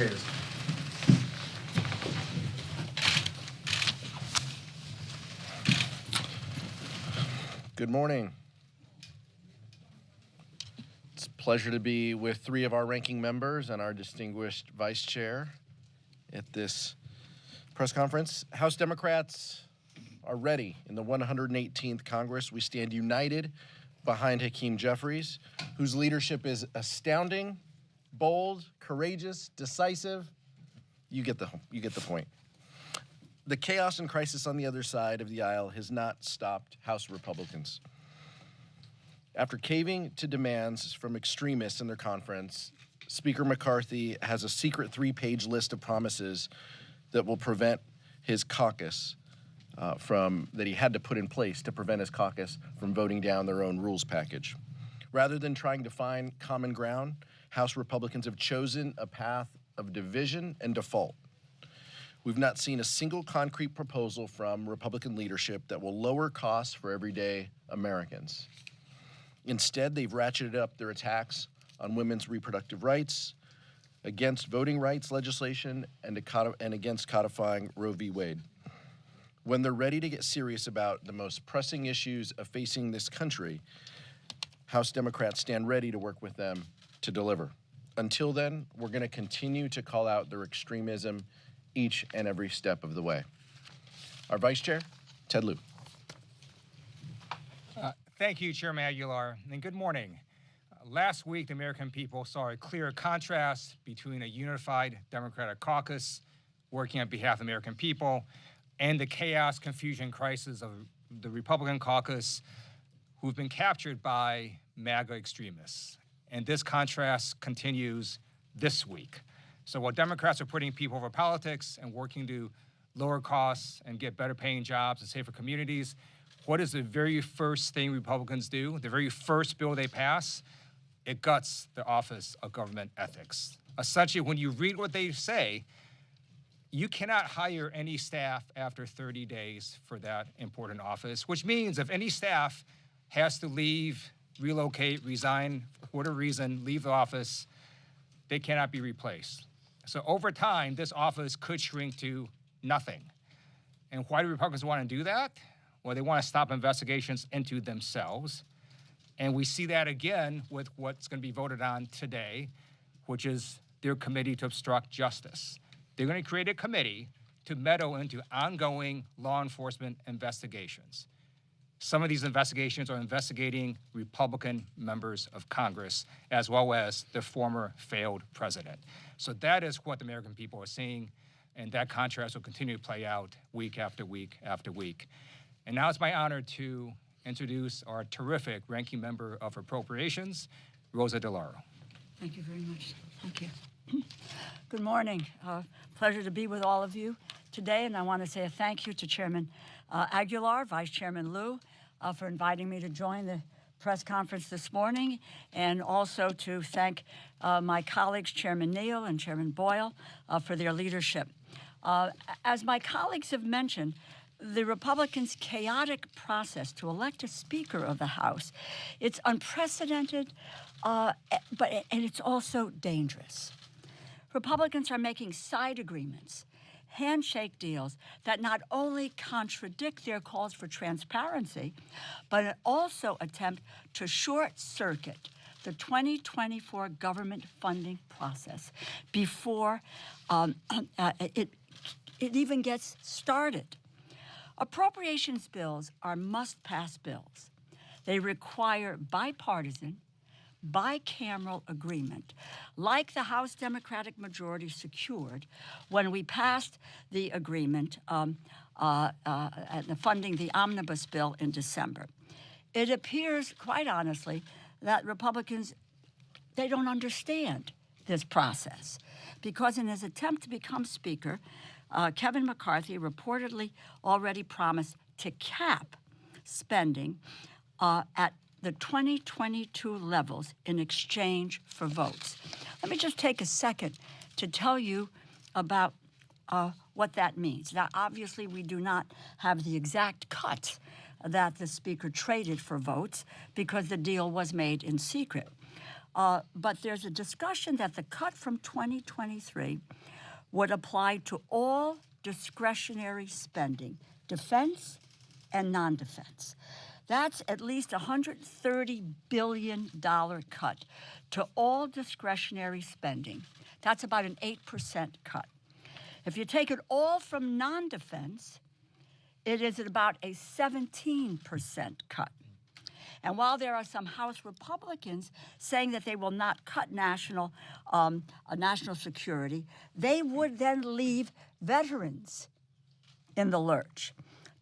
is. Good morning. It's a pleasure to be with three of our ranking members and our distinguished vice chair at this press conference. House Democrats are ready. In the 118th Congress, we stand united behind Hakeem Jeffries, whose leadership is astounding, bold, courageous, decisive. You get the point. The chaos and crisis on the other side of the aisle has not stopped House Republicans. After caving to demands from extremists in their conference, Speaker McCarthy has a secret 3-page list of promises that will prevent his caucus that he had to put in place to prevent his caucus from voting down their own rules package. Rather than trying to find common ground, House Republicans have chosen a path of division and default. We've not seen a single concrete proposal from Republican leadership that will lower costs for everyday Americans. Instead, they've ratcheted up their attacks on women's reproductive rights, against voting rights legislation, and against codifying Roe v. Wade. When they're ready to get serious about the most pressing issues of facing this country, House Democrats stand ready to work with them to deliver. Until then, we're going to continue to call out their extremism each and every step of the way. Our Vice Chair, Ted Lieu. Thank you, Chairman Aguilar, and good morning. Last week, the American people saw a clear contrast between a unified Democratic caucus working on behalf of the American people and the chaos, confusion, crisis of the Republican caucus who've been captured by MAGA extremists. And this contrast continues this week. So while Democrats are putting people over politics and working to lower costs and get better paying jobs and safer communities, what is the very first thing Republicans do? The very first bill they pass? It guts the Office of Government Ethics. Essentially, when you read what they say, you cannot hire any staff after 30 days for that important office, which means if any staff has to leave, relocate, resign, for whatever reason, leave the office, they cannot be replaced. So over time, this office could shrink to nothing. And why do Republicans want to do that? Well, they want to stop investigations into themselves. And we see that again with what's going to be voted on today, which is their committee to obstruct justice. They're going to create a committee to meddle into ongoing law enforcement investigations. Some of these investigations are investigating Republican members of Congress, as well as the former failed president. So that is what the American people are seeing, and that contrast will continue to play out week after week after week. And now it's my honor to introduce our terrific ranking member of Appropriations, Rosa DeLauro. Thank you very much. Thank you. Good morning. Pleasure to be with all of you today, and I want to say a thank you to Chairman Aguilar, Vice Chairman Lieu, for inviting me to join the press conference this morning, and also to thank my colleagues, Chairman Neal and Chairman Boyle, for their leadership. As my colleagues have mentioned, the Republicans' chaotic process to elect a Speaker of the House, it's unprecedented, and it's also dangerous. Republicans are making side agreements, handshake deals that not only contradict their calls for transparency, but also attempt to short-circuit the 2024 government funding process before it even gets started. Appropriations bills are must-pass bills. They require bipartisan, bicameral agreement, like the House Democratic majority secured when we passed the agreement funding the omnibus bill in December. It appears, quite honestly, that Republicans, they don't understand this process, because in his attempt to become Speaker, Kevin McCarthy reportedly already promised to cap spending at the 2022 levels in exchange for votes. Let me just take a second to tell you about what that means. Now, obviously, we do not have the exact cuts that the Speaker traded for votes because the deal was made in secret. But there's a discussion that the cut from 2023 would apply to all discretionary spending, defense and non-defense. That's at least a $130 billion cut to all discretionary spending. That's about an 8% cut. If you take it all from non-defense, it is at about a 17% cut. And while there are some House Republicans saying that they will not cut national security, they would then leave veterans in the lurch.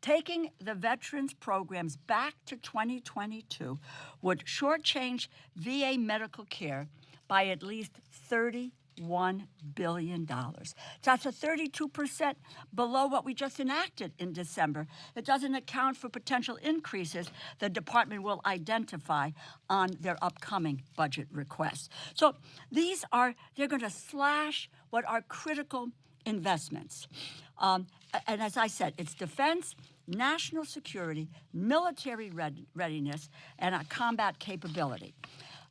Taking the veterans programs back to 2022 would shortchange VA medical care by at least $31 billion. That's a 32% below what we just enacted in December. It doesn't account for potential increases the department will identify on their upcoming budget requests. So they're going to slash what are critical investments. And as I said, it's defense, national security, military readiness, and a combat capability.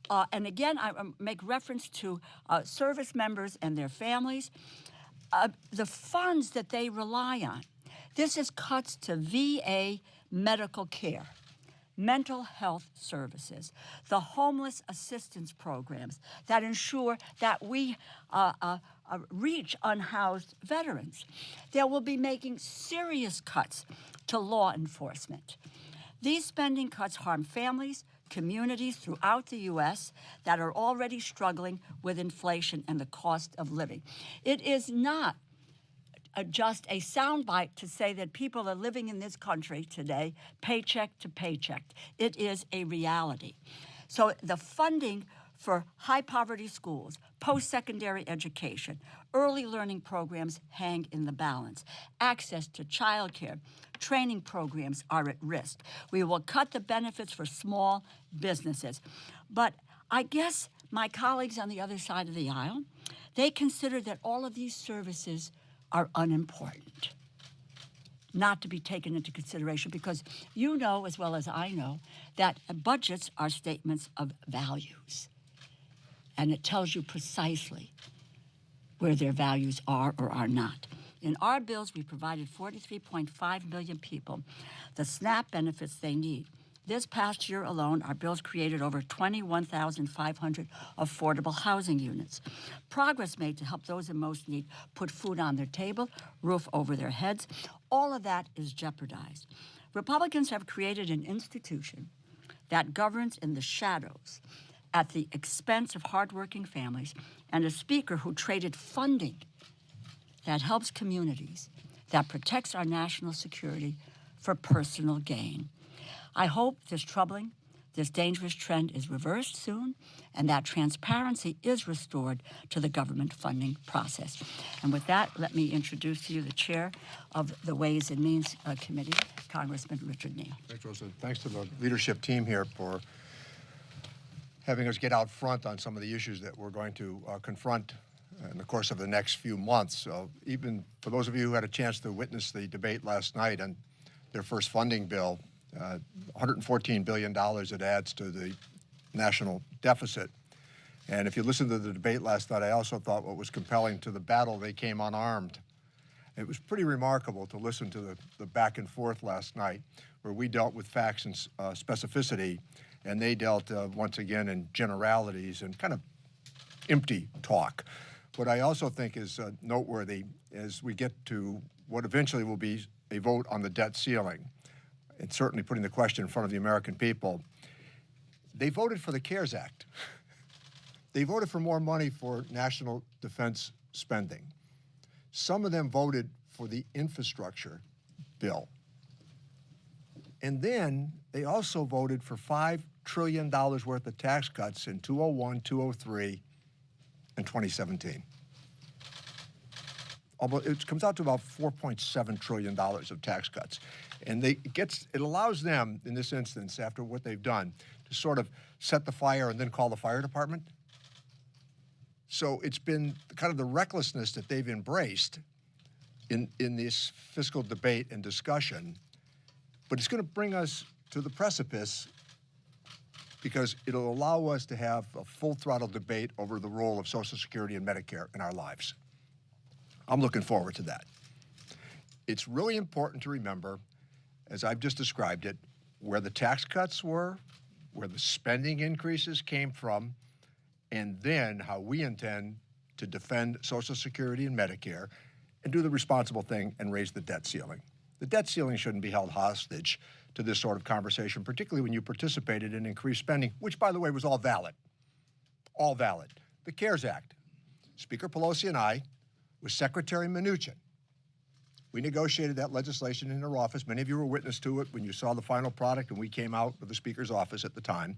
And again, I make reference to service members and their families. The funds that they rely on, this is cuts to VA medical care, mental health services, the homeless assistance programs that ensure that we reach unhoused veterans. They will be making serious cuts to law enforcement. These spending cuts harm families, communities throughout the U.S. that are already struggling with inflation and the cost of living. It is not just a soundbite to say that people are living in this country today paycheck to paycheck. It is a reality. So the funding for high poverty schools, post-secondary education, early learning programs hang in the balance. Access to childcare, training programs are at risk. We will cut the benefits for small businesses. But I guess my colleagues on the other side of the aisle, they consider that all of these services are unimportant, not to be taken into consideration, because you know as well as I know that budgets are statements of values. And it tells you precisely where their values are or are not. In our bills, we provided 43.5 million people the SNAP benefits they need. This past year alone, our bills created over 21,500 affordable housing units. Progress made to help those in most need put food on their table, roof over their heads. All of that is jeopardized. Republicans have created an institution that governs in the shadows at the expense of hardworking families, and a speaker who traded funding that helps communities, that protects our national security for personal gain. I hope this dangerous trend is reversed soon, and that transparency is restored to the government funding process. And with that, let me introduce to you the chair of the Ways and Means Committee, Congressman Richard Neal. Thanks, Rosa. Thanks to the leadership team here for having us get out front on some of the issues that we're going to confront in the course of the next few months. So even for those of you who had a chance to witness the debate last night on their first funding bill, $114 billion it adds to the national deficit. And if you listened to the debate last night, I also thought what was compelling to the battle, they came unarmed. It was pretty remarkable to listen to the back and forth last night, where we dealt with facts and specificity, and they dealt once again in generalities and kind of empty talk. What I also think is noteworthy is we get to what eventually will be a vote on the debt ceiling, and certainly putting the question in front of the American people. They voted for the CARES Act. They voted for more money for national defense spending. Some of them voted for the infrastructure bill. And then they also voted for $5 trillion worth of tax cuts in 2001, 2003, and 2017. It comes out to about $4.7 trillion of tax cuts. And it allows them, in this instance, after what they've done, to sort of set the fire and then call the fire department. So it's been kind of the recklessness that they've embraced in this fiscal debate and discussion, but it's going to bring us to the precipice because it'll allow us to have a full throttle debate over the role of Social Security and Medicare in our lives. I'm looking forward to that. It's really important to remember, as I've just described it, where the tax cuts were, where the spending increases came from, and then how we intend to defend Social Security and Medicare and do the responsible thing and raise the debt ceiling. The debt ceiling shouldn't be held hostage to this sort of conversation, particularly when you participated in increased spending, which, by the way, was all valid. All valid. The CARES Act. Speaker Pelosi and I, with Secretary Mnuchin, we negotiated that legislation in her office. Many of you were witness to it when you saw the final product, and we came out of the Speaker's office at the time,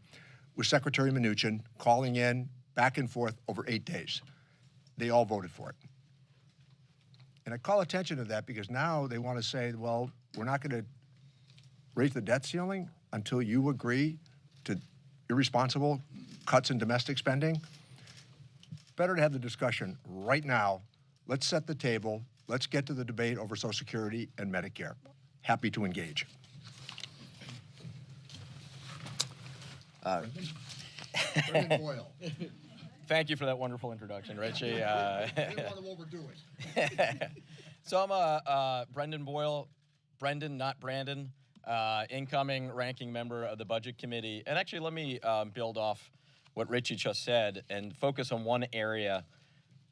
with Secretary Mnuchin calling in back and forth over 8 days. They all voted for it. And I call attention to that because now they want to say, well, we're not going to raise the debt ceiling until you agree to irresponsible cuts in domestic spending. Better to have the discussion right now. Let's set the table. Let's get to the debate over Social Security and Medicare. Happy to engage. Brendan Boyle. Thank you for that wonderful introduction, Richie. I didn't want to overdo it. So I'm Brendan Boyle, Brendan, not Brandon, incoming ranking member of the Budget Committee. And actually, let me build off what Richie just said and focus on one area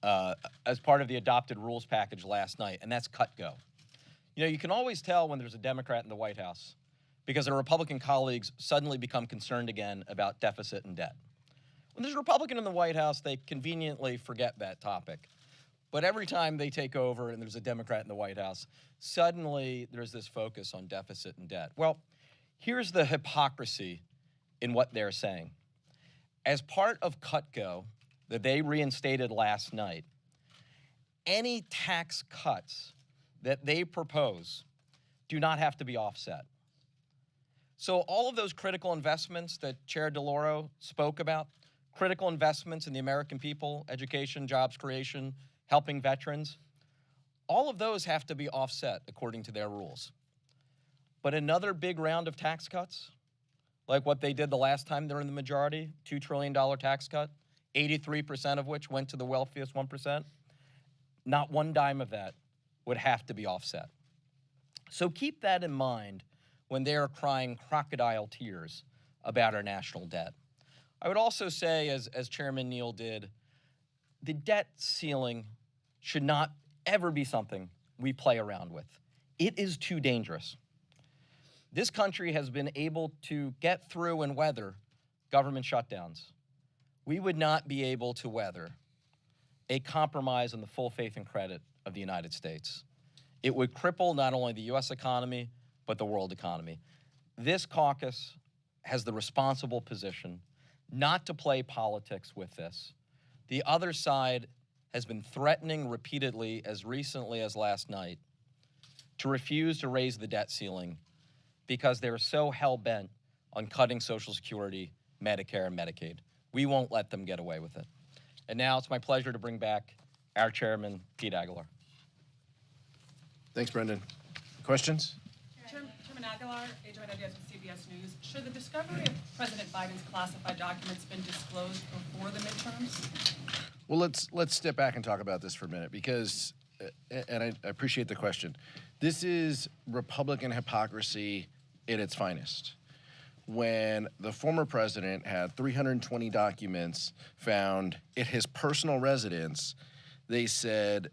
as part of the adopted rules package last night, and that's cut go. You know, you can always tell when there's a Democrat in the White House because their Republican colleagues suddenly become concerned again about deficit and debt. When there's a Republican in the White House, they conveniently forget that topic. But every time they take over and there's a Democrat in the White House, suddenly there's this focus on deficit and debt. Well, here's the hypocrisy in what they're saying. As part of CutGo that they reinstated last night, any tax cuts that they propose do not have to be offset. So all of those critical investments that Chair DeLauro spoke about, critical investments in the American people, education, jobs creation, helping veterans, all of those have to be offset according to their rules. But another big round of tax cuts, like what they did the last time they were in the majority, $2 trillion tax cut, 83% of which went to the wealthiest 1%, not one dime of that would have to be offset. So keep that in mind when they are crying crocodile tears about our national debt. I would also say, as Chairman Neal did, the debt ceiling should not ever be something we play around with. It is too dangerous. This country has been able to get through and weather government shutdowns. We would not be able to weather a compromise on the full faith and credit of the United States. It would cripple not only the U.S. economy, but the world economy. This caucus has the responsible position not to play politics with this. The other side has been threatening repeatedly, as recently as last night, to refuse to raise the debt ceiling because they're so hell-bent on cutting Social Security, Medicare, and Medicaid. We won't let them get away with it. And now it's my pleasure to bring back our chairman, Pete Aguilar. Thanks, Brendan. Questions? Chairman Aguilar, Age of Ideas with CBS News. Should the discovery of President Biden's classified documents been disclosed before the midterms? Well, let's step back and talk about this for a minute because, and I appreciate the question, this is Republican hypocrisy at its finest. When the former president had 320 documents found at his personal residence, they said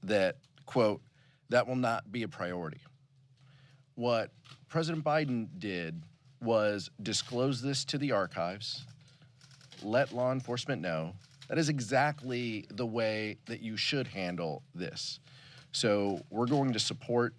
that, quote, that will not be a priority. What President Biden did was disclose this to the archives, let law enforcement know. That is exactly the way that you should handle this. So we're going to support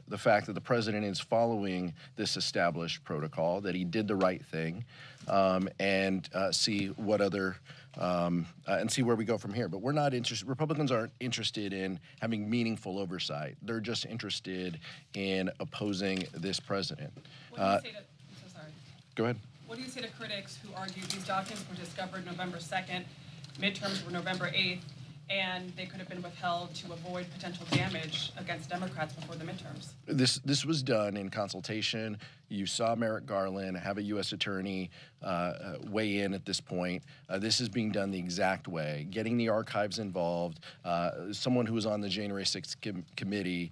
the fact that the president is following this established protocol, that he did the right thing, and see what other and see where we go from here. But we're not interested. Republicans aren't interested in having meaningful oversight. They're just interested in opposing this president. What do you say to, I'm so sorry. Go ahead. What do you say to critics who argue these documents were discovered November 2nd, midterms were November 8th, and they could have been withheld to avoid potential damage against Democrats before the midterms. This was done in consultation. You saw Merrick Garland have a U.S. attorney weigh in at this point. This is being done the exact way, getting the archives involved. Someone who was on the January 6th committee,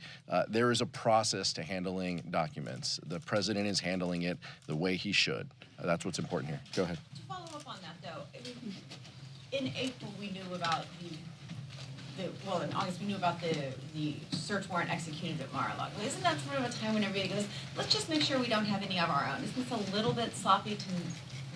there is a process to handling documents. The president is handling it the way he should. That's what's important here. Go ahead. To follow up on that, though, I mean, in April we knew about well, in August we knew about the search warrant executed at Mar-a-Lago. Isn't that sort of a time when everybody goes, let's just make sure we don't have any of our own? Isn't this a little bit sloppy to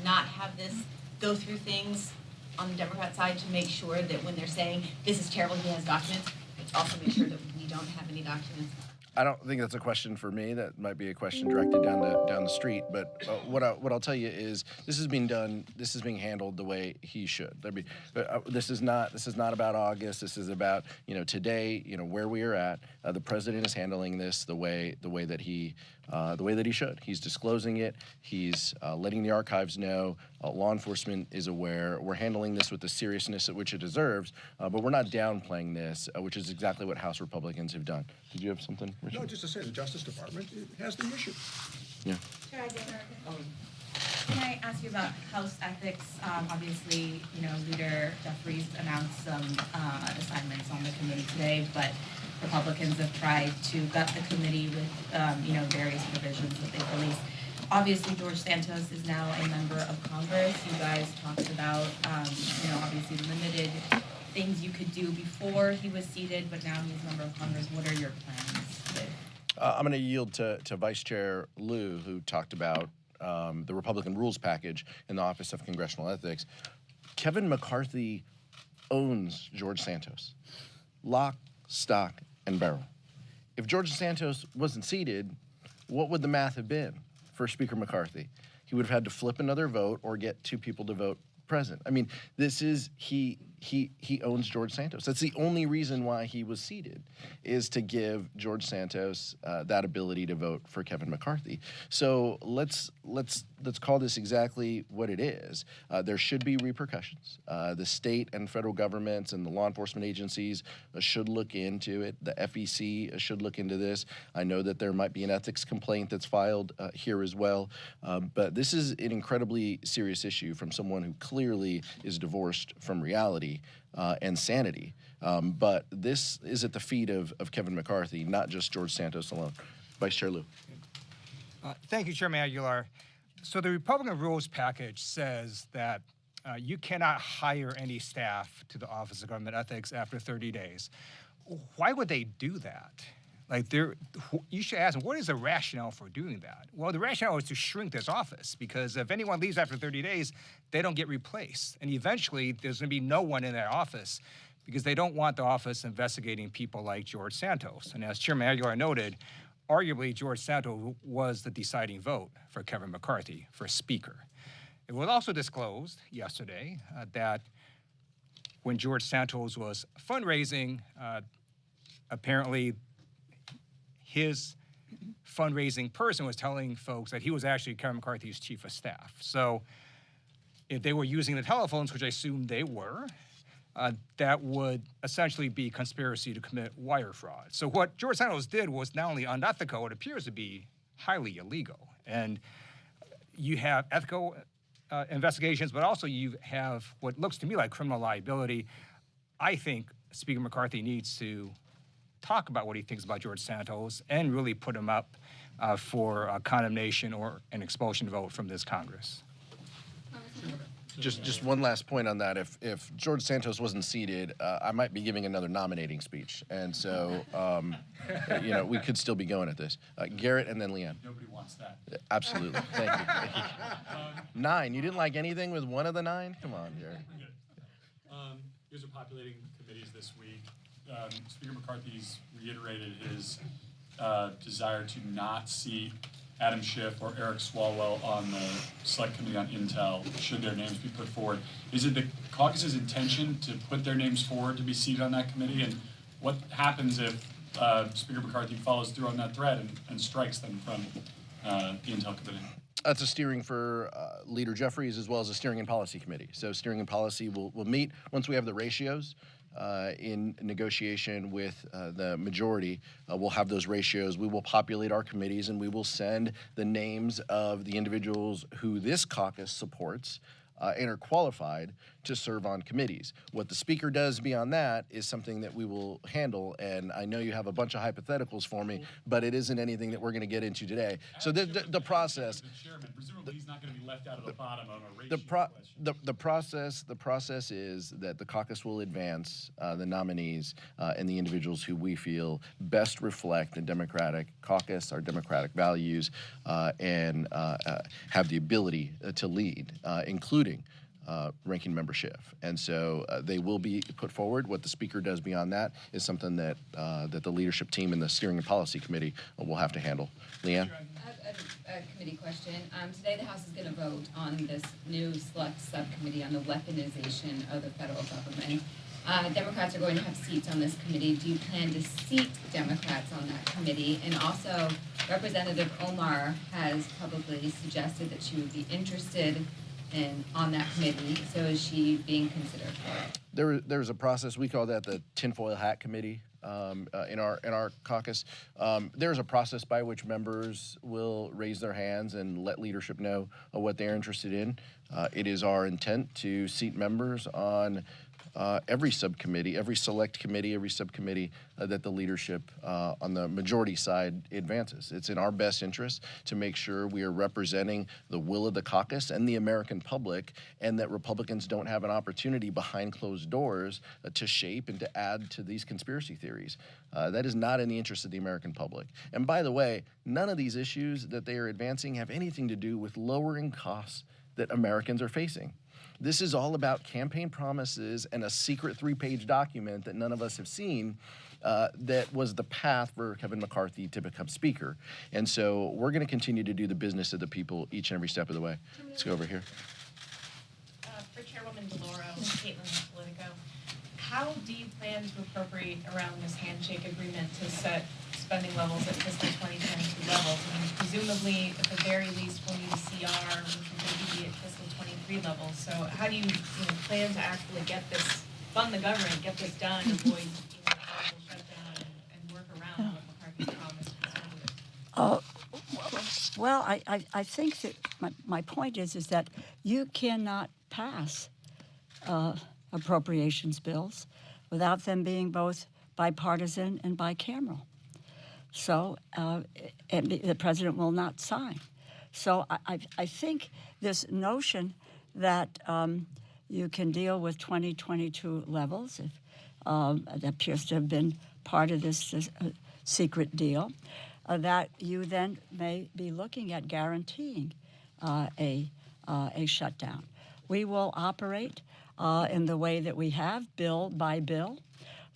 not have this go through things on the Democrat side to make sure that when they're saying this is terrible, he has documents, also make sure that we don't have any documents? I don't think that's a question for me. That might be a question directed down the street. But what I'll tell you is this is being done. This is being handled the way he should. This is not about August. This is about today. Where we are at. The president is handling this the way that he should. He's disclosing it. He's letting the archives know. Law enforcement is aware. We're handling this with the seriousness at which it deserves. But we're not downplaying this, which is exactly what House Republicans have done. Did you have something, Richard? No, just to say the Justice Department has the issue. Yeah. Can I ask you about House ethics? Obviously, Leader Jeffries announced some assignments on the committee today, but Republicans have tried to gut the committee with, various provisions that they've released. Obviously, George Santos is now a member of Congress. You guys talked about, obviously limited things you could do before he was seated, but now he's a member of Congress. What are your plans? I'm going to yield to Vice Chair Lieu, who talked about the Republican rules package in the Office of Congressional Ethics. Kevin McCarthy owns George Santos. Lock, stock, and barrel. If George Santos wasn't seated, what would the math have been for Speaker McCarthy? He would have had to flip another vote or get two people to vote present. I mean, he owns George Santos. That's the only reason why he was seated, is to give George Santos that ability to vote for Kevin McCarthy. So let's call this exactly what it is. There should be repercussions. The state and federal governments and the law enforcement agencies should look into it. The FEC should look into this. I know that there might be an ethics complaint that's filed here as well, but this is an incredibly serious issue from someone who clearly is divorced from reality and sanity. But this is at the feet of Kevin McCarthy, not just George Santos alone. Vice Chair Lieu. Thank you, Chairman Aguilar. So the Republican rules package says that you cannot hire any staff to the Office of Government Ethics after 30 days. Why would they do that? You should ask them, what is the rationale for doing that? Well, the rationale is to shrink this office, because if anyone leaves after 30 days, they don't get replaced. And eventually, there's going to be no one in that office, because they don't want the office investigating people like George Santos. And as Chairman Aguilar noted, arguably George Santos was the deciding vote for Kevin McCarthy for Speaker. It was also disclosed yesterday that when George Santos was fundraising, apparently his fundraising person was telling folks that he was actually Kevin McCarthy's chief of staff. So if they were using the telephones, which I assume they were, that would essentially be conspiracy to commit wire fraud. So what George Santos did was not only unethical, it appears to be highly illegal. And you have ethical investigations, but also you have what looks to me like criminal liability. I think Speaker McCarthy needs to talk about what he thinks about George Santos and really put him up for a condemnation or an expulsion vote from this Congress. Just one last point on that. If George Santos wasn't seated, I might be giving another nominating speech. And so, we could still be going at this. Garrett and then Leanne. Nobody wants that. Absolutely. Thank you. 9. You didn't like anything with one of the 9? Come on, Garrett. Here's a populating committees this week. Speaker McCarthy's reiterated his desire to not seat Adam Schiff or Eric Swalwell on the Select Committee on Intel, should their names be put forward. Is it the caucus's intention to put their names forward to be seated on that committee? And what happens if Speaker McCarthy follows through on that thread and strikes them from the Intel Committee? That's a steering for Leader Jeffries, as well as a steering and policy committee. So steering and policy will meet once we have the ratios. in negotiation with the majority, we'll have those ratios. We will populate our committees, and we will send the names of the individuals who this caucus supports and are qualified to serve on committees. What the speaker does beyond that is something that we will handle, and I know you have a bunch of hypotheticals for me, but it isn't anything that we're going to get into today. So the process, The chairman, presumably he's not going to be left out of the bottom on a ratio the question. the process is that the caucus will advance the nominees and the individuals who we feel best reflect the Democratic caucus, our democratic values, and have the ability to lead, including ranking member Schiff. And so they will be put forward. What the speaker does beyond that is something that that the leadership team and the steering and policy committee will have to handle. Leanne? I have a committee question. Today the House is going to vote on this new select subcommittee on the weaponization of the federal government. Democrats are going to have seats on this committee. Do you plan to seat Democrats on that committee? And also, Representative Omar has publicly suggested that she would be interested on that committee. So is she being considered for it? There's a process. We call that the tinfoil hat committee in our caucus. There's a process by which members will raise their hands and let leadership know what they're interested in. It is our intent to seat members on every subcommittee, every select committee, every subcommittee that the leadership on the majority side advances. It's in our best interest to make sure we are representing the will of the caucus and the American public, and that Republicans don't have an opportunity behind closed doors to shape and to add to these conspiracy theories. That is not in the interest of the American public. And by the way, none of these issues that they are advancing have anything to do with lowering costs that Americans are facing. This is all about campaign promises and a secret 3-page document that none of us have seen that was the path for Kevin McCarthy to become speaker. And so we're going to continue to do the business of the people each and every step of the way. Let's go over here. For Chairwoman DeLauro and Caitlin of Politico, how do you plan to appropriate around this handshake agreement to set spending levels at fiscal 2022 levels? I mean, presumably, at the very least, we'll need a CR, which will maybe be at fiscal 23 levels. So how do you plan to actually get this, fund the government, get this done, avoid a possible shutdown, and work around what McCarthy promised conservatives? Well, I think that my point is that you cannot pass appropriations bills without them being both bipartisan and bicameral. So, and the president will not sign. So I think this notion that you can deal with 2022 levels, if, that appears to have been part of this secret deal, that you then may be looking at guaranteeing a shutdown. We will operate in the way that we have, bill by bill,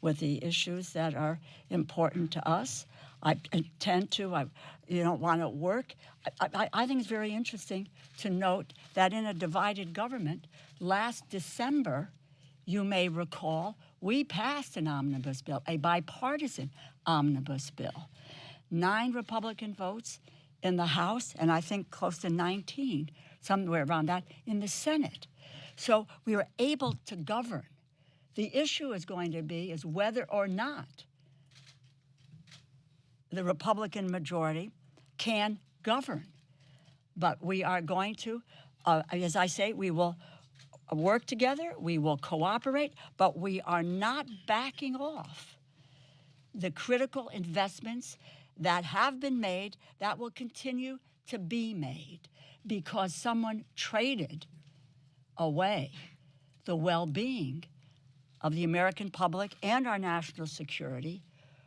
with the issues that are important to us. I tend to, you don't want to work. I think it's very interesting to note that in a divided government, last December, you may recall, we passed an omnibus bill, a bipartisan omnibus bill. 9 Republican votes in the House, and I think close to 19, somewhere around that, in the Senate. So we were able to govern. The issue is going to be is whether or not the Republican majority can govern. But we are going to, as I say, we will work together, we will cooperate, but we are not backing off the critical investments that have been made, that will continue to be made, because someone traded away the well-being of the American public and our national security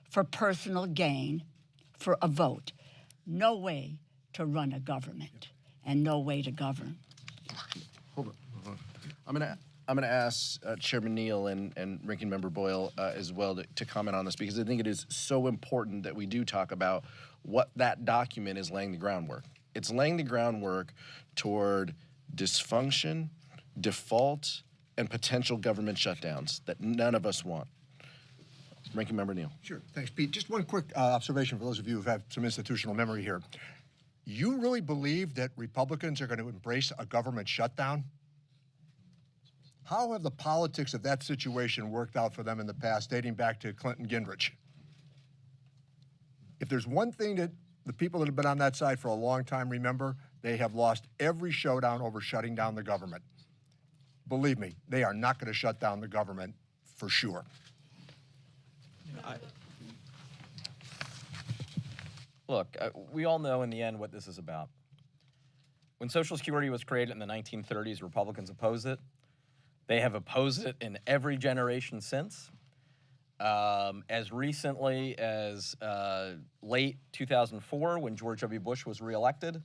for personal gain, for a vote. No way to run a government and no way to govern. Hold on. I'm gonna ask Chairman Neal and Ranking Member Boyle as well to comment on this, because I think it is so important that we do talk about what that document is laying the groundwork. It's laying the groundwork toward dysfunction, default, and potential government shutdowns that none of us want. Ranking Member Neal. Sure. Thanks, Pete. Just one quick observation for those of you who have some institutional memory here. You really believe that Republicans are going to embrace a government shutdown? How have the politics of that situation worked out for them in the past, dating back to Clinton Gingrich? If there's one thing that the people that have been on that side for a long time remember, they have lost every showdown over shutting down the government. Believe me, they are not going to shut down the government for sure. Look, we all know in the end what this is about. When Social Security was created in the 1930s, Republicans opposed it. They have opposed it in every generation since. As recently as late 2004, when George W. Bush was reelected.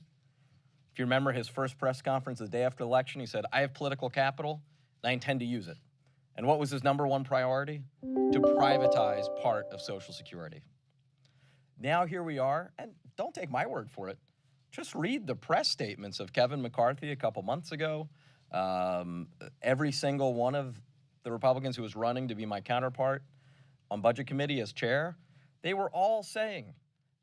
If you remember his first press conference the day after the election, he said, "I have political capital, and I intend to use it." And what was his #1 priority? To privatize part of Social Security. Now here we are, and don't take my word for it. Just read the press statements of Kevin McCarthy a couple months ago. Every single one of the Republicans who was running to be my counterpart on Budget Committee as chair, they were all saying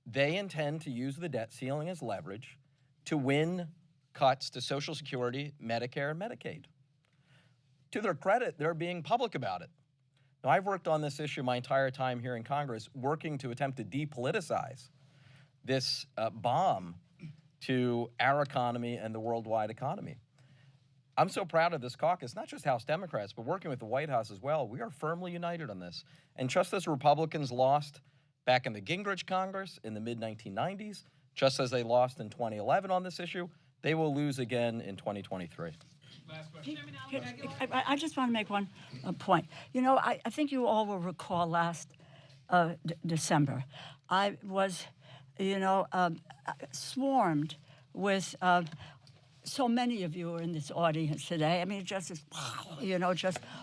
they intend to use the debt ceiling as leverage to win cuts to Social Security, Medicare, and Medicaid. To their credit, they're being public about it. Now, I've worked on this issue my entire time here in Congress, working to attempt to depoliticize this bomb to our economy and the worldwide economy. I'm so proud of this caucus, not just House Democrats, but working with the White House as well. We are firmly united on this. And just as Republicans lost back in the Gingrich Congress in the mid-1990s, just as they lost in 2011 on this issue, they will lose again in 2023. Last question. I just want to make one point. You know, I think you all will recall last December, I was, swarmed with so many of you are in this audience today. I mean, just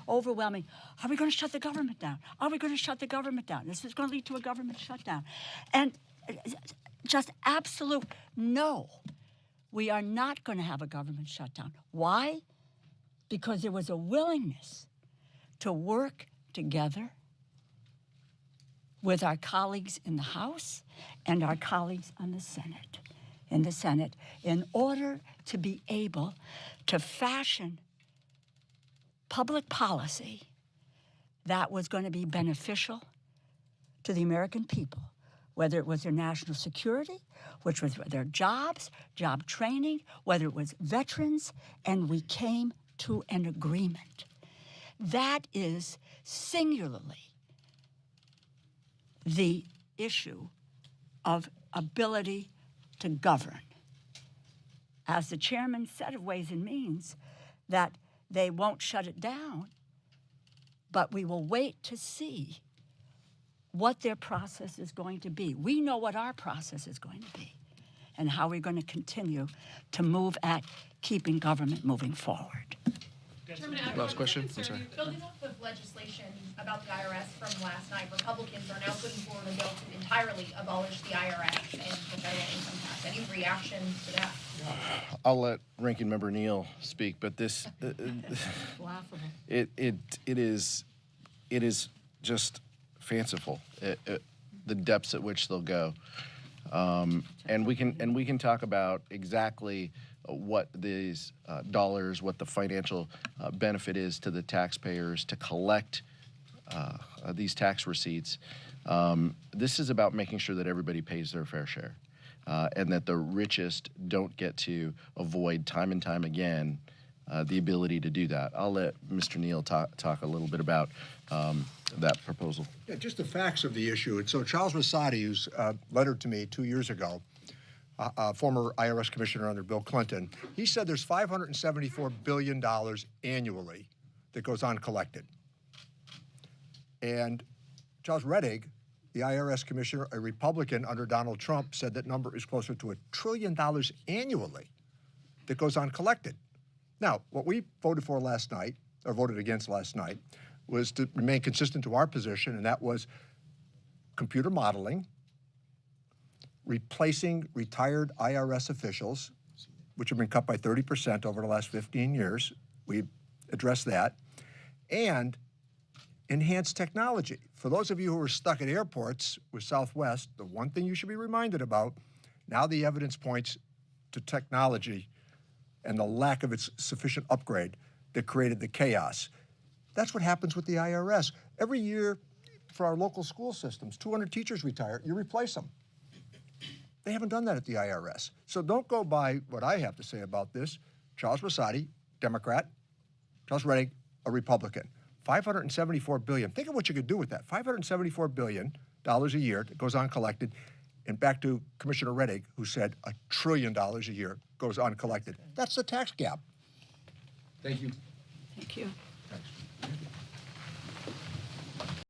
overwhelming. Are we going to shut the government down? Are we going to shut the government down? This is going to lead to a government shutdown. And just absolute no. We are not going to have a government shutdown. Why? Because there was a willingness to work together with our colleagues in the House and our colleagues in the Senate, in order to be able to fashion public policy that was going to be beneficial to the American people, whether it was their national security, which was their jobs, job training, whether it was veterans, and we came to an agreement. That is singularly the issue of ability to govern. As the chairman said of Ways and Means, that they won't shut it down, but we will wait to see what their process is going to be. We know what our process is going to be and how we're going to continue to move at keeping government moving forward. Chairman Last question. concern I'm sorry. you- Building off of legislation about the IRS from last night, Republicans are now putting forward a bill to entirely abolish the IRS and the federal income tax. Any reaction to that? I'll let Ranking Member Neal speak, but this Laughable. it is just fanciful. The depths at which they'll go, and we can talk about exactly what these dollars, what the financial benefit is to the taxpayers to collect these tax receipts. This is about making sure that everybody pays their fair share, and that the richest don't get to avoid time and time again the ability to do that. I'll let Mr. Neal talk a little bit about that proposal. Yeah, just the facts of the issue. And so Charles Rosati, who's lettered to me 2 years ago, former IRS commissioner under Bill Clinton, he said there's $574 billion annually that goes uncollected. And Charles Rettig, the IRS commissioner, a Republican under Donald Trump, said that number is closer to $1 trillion annually that goes uncollected. Now, what we voted for last night, or voted against last night, was to remain consistent to our position, and that was computer modeling, replacing retired IRS officials, which have been cut by 30% over the last 15 years. We addressed that. And enhanced technology. For those of you who are stuck at airports with Southwest, the one thing you should be reminded about, now the evidence points to technology and the lack of its sufficient upgrade that created the chaos. That's what happens with the IRS. Every year for our local school systems, 200 teachers retire, you replace them. They haven't done that at the IRS. So don't go by what I have to say about this. Charles Rosati, Democrat. Charles Rettig, a Republican. $574 billion. Think of what you could do with that. $574 billion a year that goes uncollected. And back to Commissioner Rettig, who said $1 trillion a year goes uncollected. That's the tax gap. Thank you. Thank you.